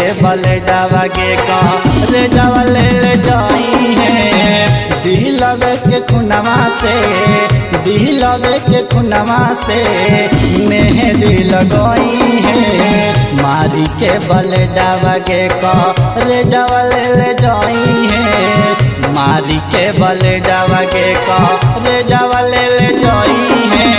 के बलडावा के रे जावा ले जाई है। दिलवे के खुनवा से दिलवे के खुनवा से मेहंदी लगई है। मारी के बलडावा के रे जावा ले जाई है। मारी के बलडावा के रे जावा ले जाई है।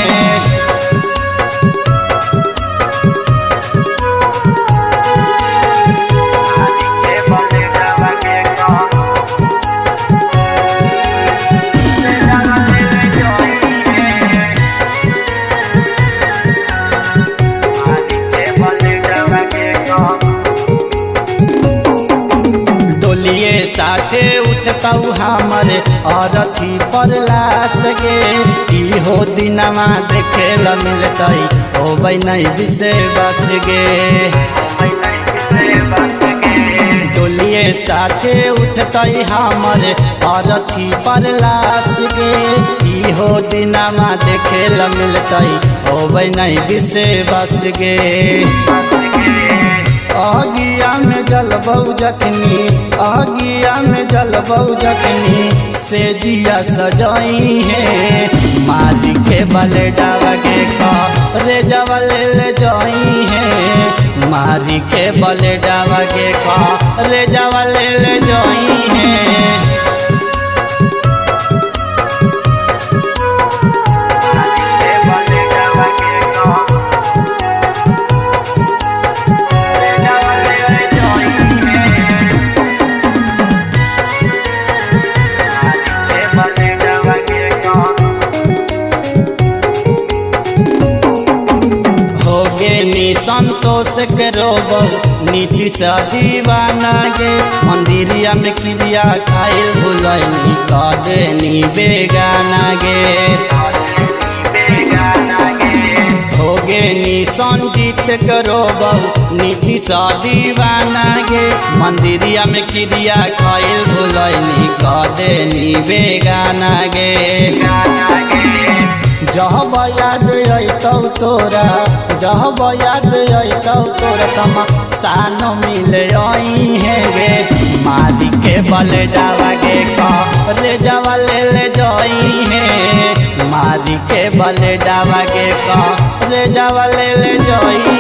साथे उठताऊ हमर अरथी पर लाश गे। हो दिनमा देखे ल मिलतई होबै नहीं विश्वास गे। डोलिए साथे उठतई हमर अरथी पर लाश गे। हो दिनमा देखे ल मिलतई होबै नहीं विश्वास गे। आगिया में जलबऊ जखनी आगिया में जलबऊ जखनी से दिया सजाई है। मारी के बलडावा के रे जावा ले जाई है। मारी के बलडावा के रे जावा ले जाई है। संतोष करो बहु नीति सा दीवाना गे। मंदिरिया में क्रिया खाए भुलैनी कदेनी बेगाना गे। होगे नी संजीत करो बहु नीति सा दीवाना गे। मंदिरिया में क्रिया खाए भुलैनी कदेनी बेगाना गे। जब याद अतौ तोरा जब याद अतौ तोरा समा सानो मिले आई है गे। मारी के बलडावा के रे जावा ले जाई है। मारी के बलडावा के रे जावा ले जाई।